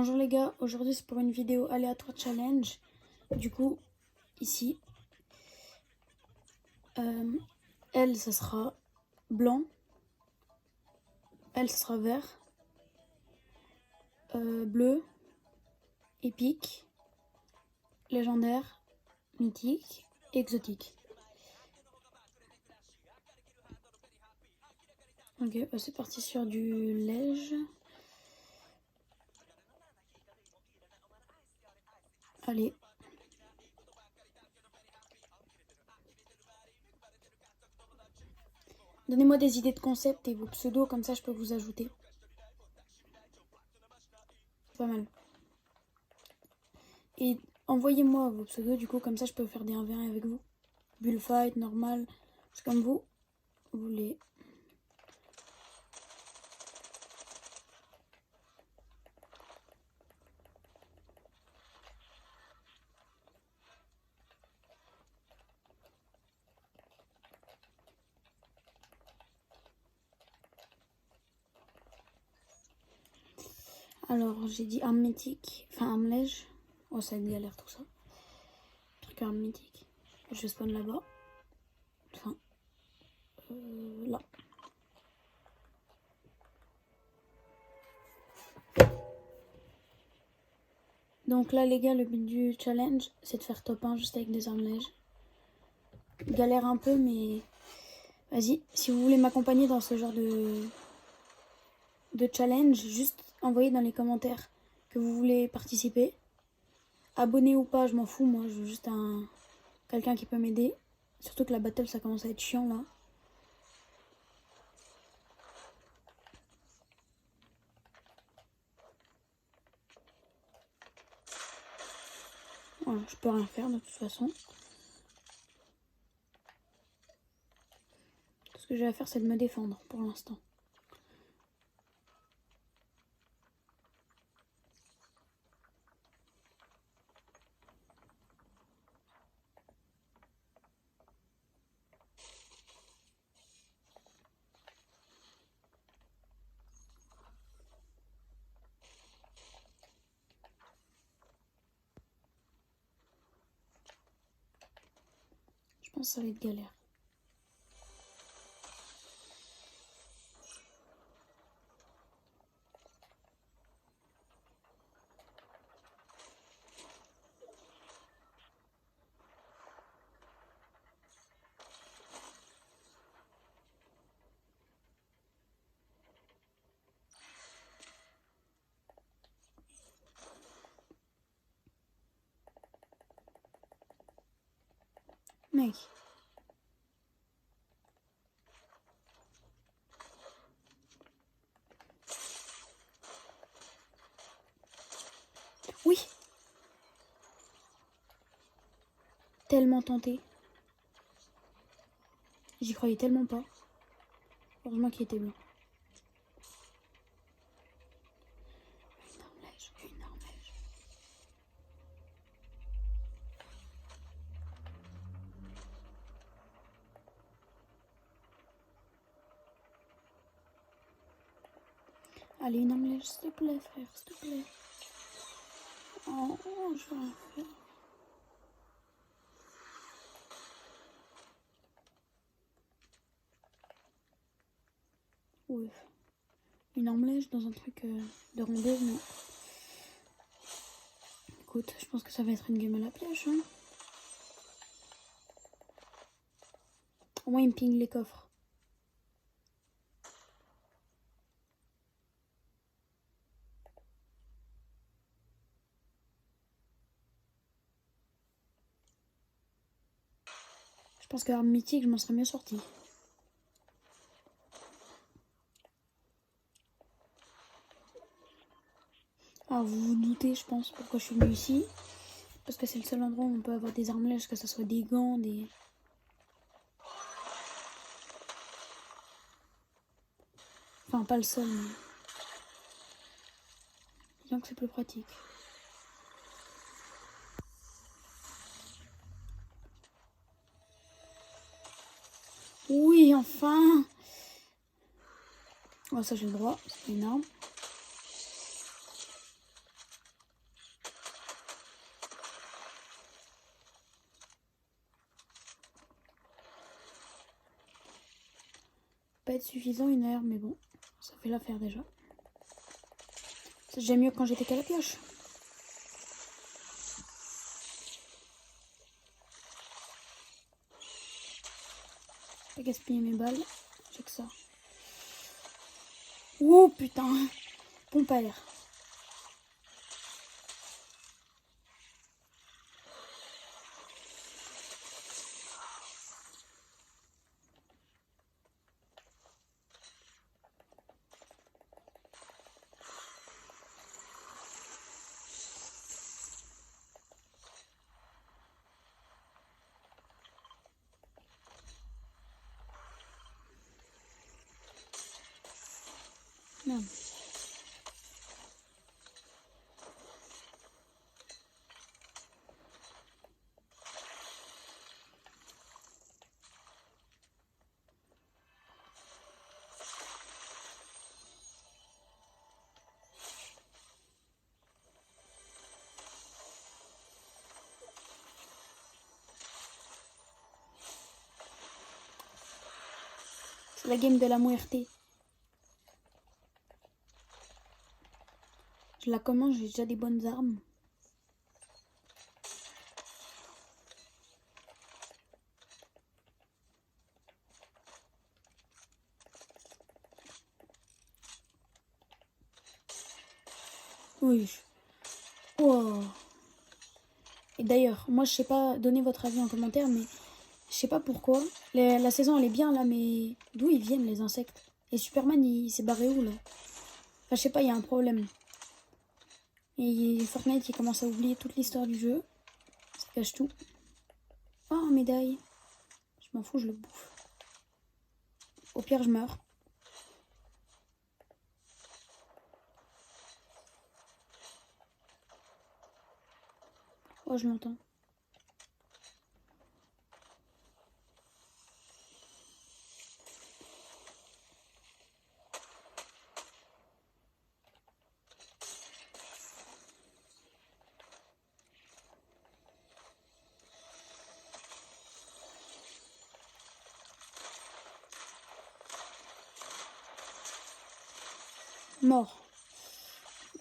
Bonjour les gars, aujourd'hui c'est pour une vidéo aléatoire challenge. Du coup, ici, elle ça sera blanc, elle ça sera vert, bleu, épique, légendaire, mythique, exotique. Ok, c'est parti sur du lège. Allez. Donnez-moi des idées de concept et vos pseudos, comme ça je peux vous ajouter. Pas mal. Et envoyez-moi vos pseudos, du coup, comme ça je peux faire des 1v1 avec vous. Bullfight, normal, c'est comme vous voulez. Alors, j'ai dit arme mythique, enfin arme lège. Oh, ça va être galère tout ça. Truc arme mythique. Je spawn là-bas. Enfin, là. Donc là, les gars, le but du challenge, c'est de faire top 1 juste avec des armes lèges. Galère un peu, mais vas-y. Si vous voulez m'accompagner dans ce genre de challenge, juste envoyez dans les commentaires que vous voulez participer. Abonné ou pas, je m'en fous, moi, je veux juste quelqu'un qui peut m'aider. Surtout que la battle, ça commence à être chiant, là. Voilà, je peux rien faire de toute façon. Tout ce que j'ai à faire, c'est de me défendre pour l'instant. Je pense que ça va être galère. Mec. Oui. Tellement tenté. J'y croyais tellement pas. Heureusement qu'il était blanc. Une arme lège, une arme lège. Allez, une arme lège, s'il te plaît, frère, s'il te plaît. Oh, je vais rien faire. Ouais. Une arme lège dans un truc de rondeuse, mais... Écoute, je pense que ça va être une game à la pioche, hein. Au moins, il me ping les coffres. Je pense qu'arme mythique, je m'en serais mieux sorti. Alors, vous vous doutez, je pense, pourquoi je suis venue ici. Parce que c'est le seul endroit où on peut avoir des armes lèges, que ce soit des gants, des... Enfin, pas le seul, mais... Disons que c'est plus pratique. Oui, enfin! Oh, ça j'ai le droit, c'est énorme. pas être suffisant 1 heure, mais bon, ça fait l'affaire déjà. C'est déjà mieux que quand j'étais qu'à la pioche. Pas gaspiller mes balles, j'ai que ça. Oh putain, pompe à air. Merde. C'est la game de la muerte. Je la commence, j'ai déjà des bonnes armes. Oui. Oh. Et d'ailleurs, moi je sais pas, donnez votre avis en commentaire, mais je sais pas pourquoi. La saison elle est bien là, mais d'où ils viennent les insectes? Et Superman il s'est barré où là? Enfin, je sais pas, il y a un problème. Et Fortnite il commence à oublier toute l'histoire du jeu. Ça cache tout. Oh, médaille. Je m'en fous, je le bouffe. Au pire, je meurs. Oh, je l'entends. Mort.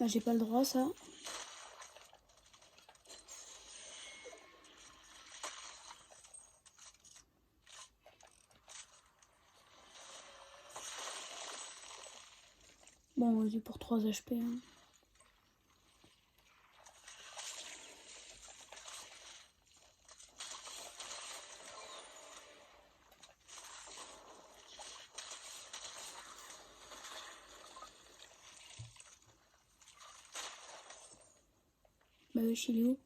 Bah, j'ai pas le droit, ça. Bon, vas-y pour 3 HP. Hein. Bah, wesh, il est où?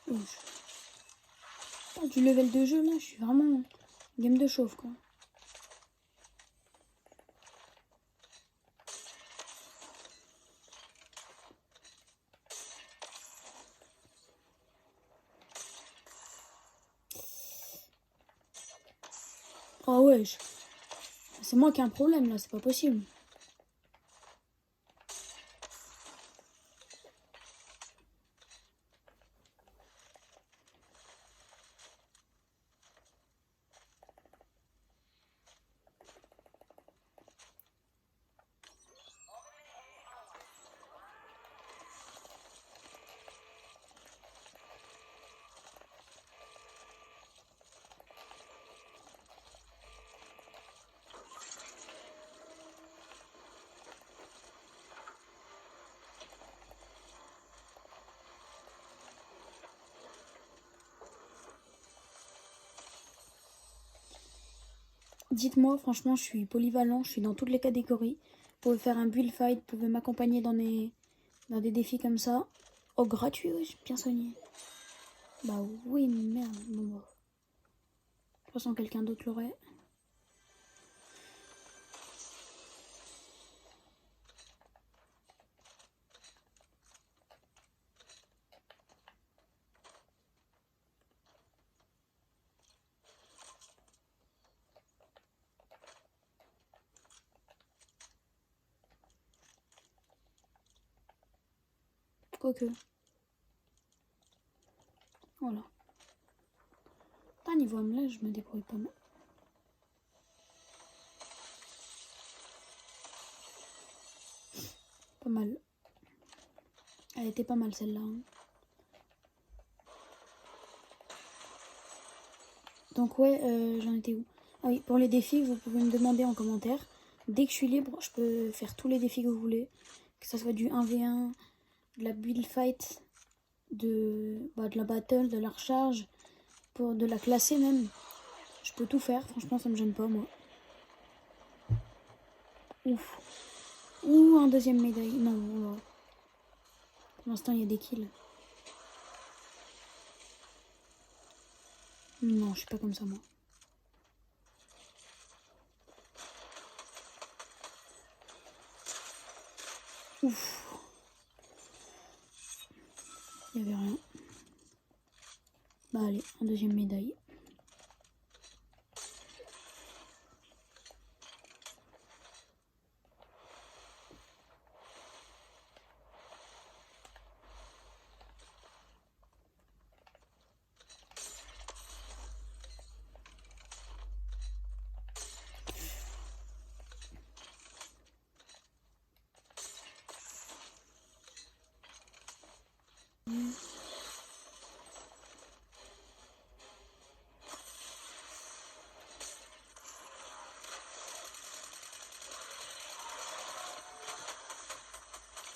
Wesh. Ah, du level de jeu, là, je suis vraiment game de chauve, quoi. Oh, wesh. C'est moi qui ai un problème, là, c'est pas possible. Dites-moi, franchement, je suis polyvalent, je suis dans toutes les catégories. Vous pouvez faire un build fight, vous pouvez m'accompagner dans des défis comme ça. Oh, gratuit, ouais, j'ai bien soigné. Bah oui, merde. Bon, bah. De toute façon, quelqu'un d'autre l'aurait. Quoique. Voilà. niveau âme je me débrouille pas mal. Pas mal. Elle était pas mal celle-là. Hein. Donc ouais, j'en étais où? Ah oui, pour les défis, vous pouvez me demander en commentaire. Dès que je suis libre, je peux faire tous les défis que vous voulez. Que ce soit du 1v1, de la build fight, de la battle, de la recharge, de la classer même. Je peux tout faire, franchement ça me gêne pas moi. Ouf. Ouh, un deuxième médaille. Non, voilà. Pour l'instant il y a des kills. Non, je suis pas comme ça moi. Ouf. Il n'y avait rien. Bah allez, un deuxième médaille.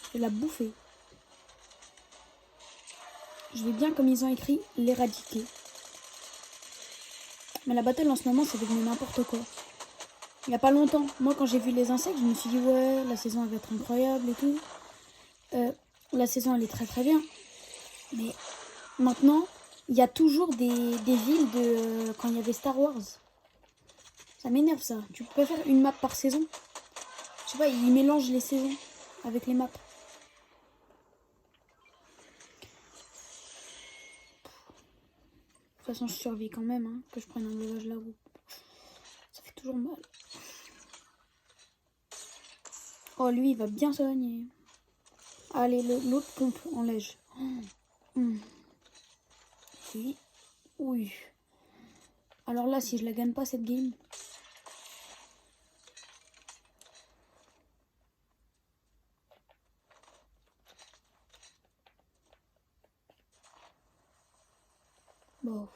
Je vais la bouffer. Je vais bien comme ils ont écrit l'éradiquer. Mais la battle en ce moment c'est devenu n'importe quoi. Il n'y a pas longtemps, moi quand j'ai vu les insectes, je me suis dit ouais, la saison elle va être incroyable et tout. La saison elle est très très bien. Mais maintenant, il y a toujours des villes de quand il y avait Star Wars. Ça m'énerve ça. Tu peux pas faire une map par saison. Je sais pas, ils mélangent les saisons avec les maps. De toute façon, je survis quand même, hein, que je prenne un breuvage là-haut. Ça fait toujours mal. Oh, lui, il va bien soigner. Allez, l'autre pompe en lège. Oui. Oui. Alors là, si je la gagne pas cette game... Bon.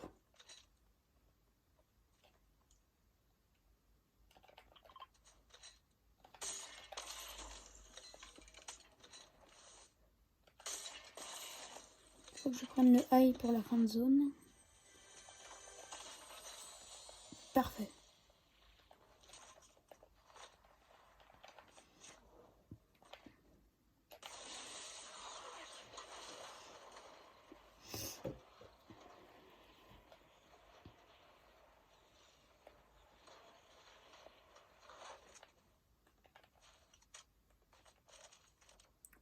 Faut que je prenne le high pour la fin de zone. Parfait.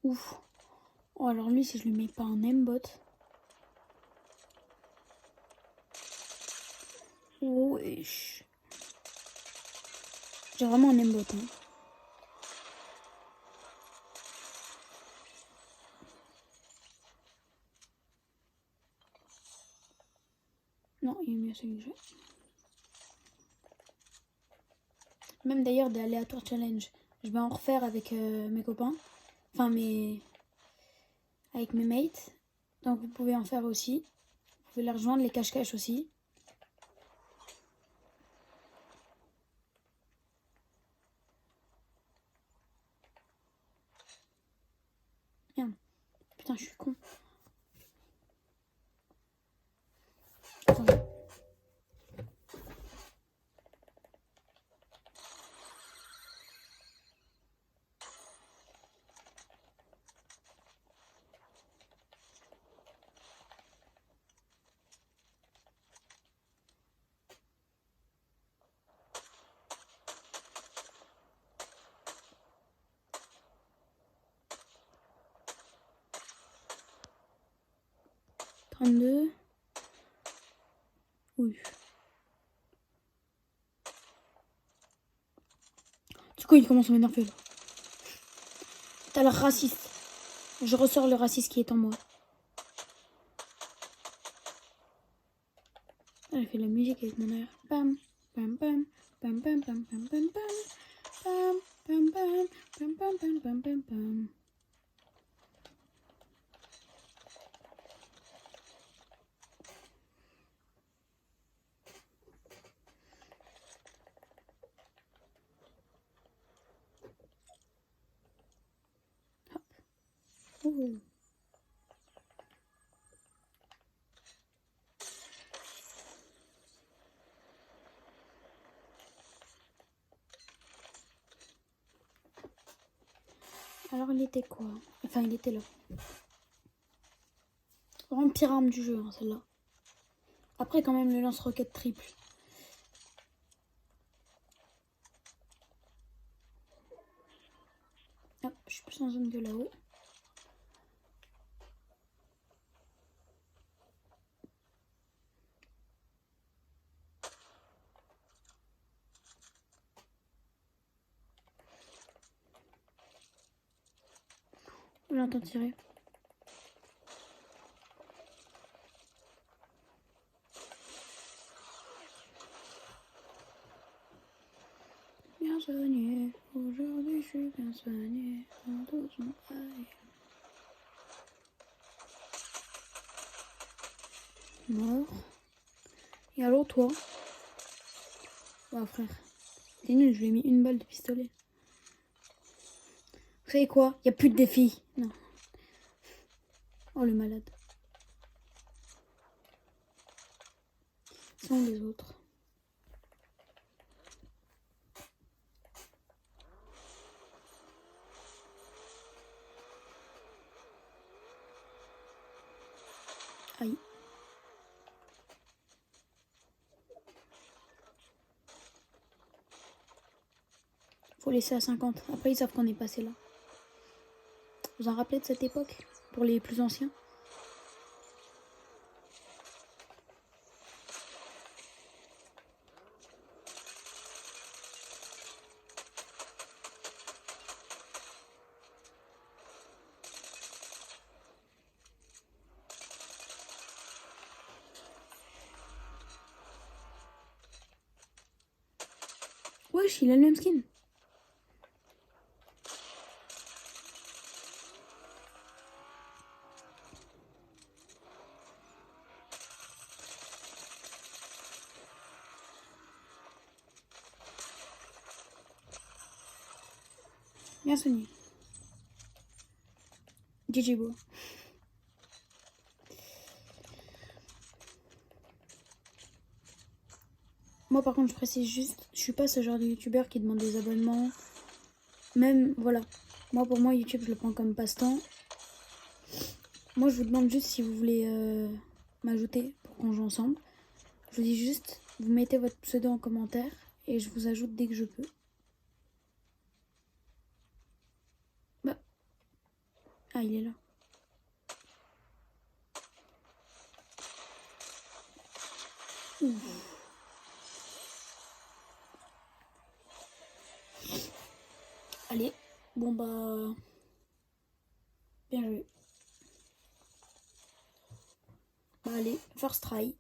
Ouf. Oh, alors lui, si je lui mets pas un aimbot... Wesh. J'ai vraiment un aimbot. Hein. Non, il est mieux celui que j'ai. Même d'ailleurs des aléatoires challenge. Je vais en refaire avec mes copains. Enfin, avec mes mates. Donc vous pouvez en faire aussi. Vous pouvez les rejoindre, les cache-cache aussi. Merde. Putain, je suis con. Attendez. Deux. Oui. Du coup, il commence à m'énerver là. T'as l'air raciste. Je ressors le raciste qui est en moi. Elle fait la musique. musique avec mon air. Pam, pam, pam, pam, pam, pam, pam, pam, pam, pam, pam, pam, pam, pam, pam, pam, pam, pam. Ouh. Alors il était quoi? Enfin il était là. Vraiment pire arme du jeu, hein, celle-là. Après quand même le lance-roquette triple. Hop, je suis plus en zone que là-haut. J'entends tirer. Bien soigné, aujourd'hui je suis bien soigné, en tout son aïe. Mort. Et alors toi? Bah frère, t'es nul, je lui ai mis une balle de pistolet. Vous savez quoi? Y a plus de défi. Non. Oh le malade. Ils sont les autres. Aïe. Faut laisser à 50. Après ils savent qu'on est passé là. Vous en rappelez de cette époque? Pour les plus anciens? Wesh, il a le même skin. Bien soigné. GG Bo. Moi par contre je précise juste, je suis pas ce genre de youtubeur qui demande des abonnements. Même, voilà. Moi pour moi YouTube je le prends comme passe-temps. Moi je vous demande juste si vous voulez m'ajouter pour qu'on joue ensemble. Je vous dis juste, vous mettez votre pseudo en commentaire et je vous ajoute dès que je peux. Bah. Ah il est là. Ouf. Allez, bon bah... Bien joué. Bah allez, first try.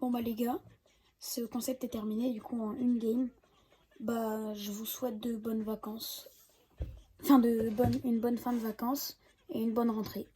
Bon bah les gars, ce concept est terminé, du coup en une game. Bah je vous souhaite de bonnes vacances. Enfin une bonne fin de vacances et une bonne rentrée.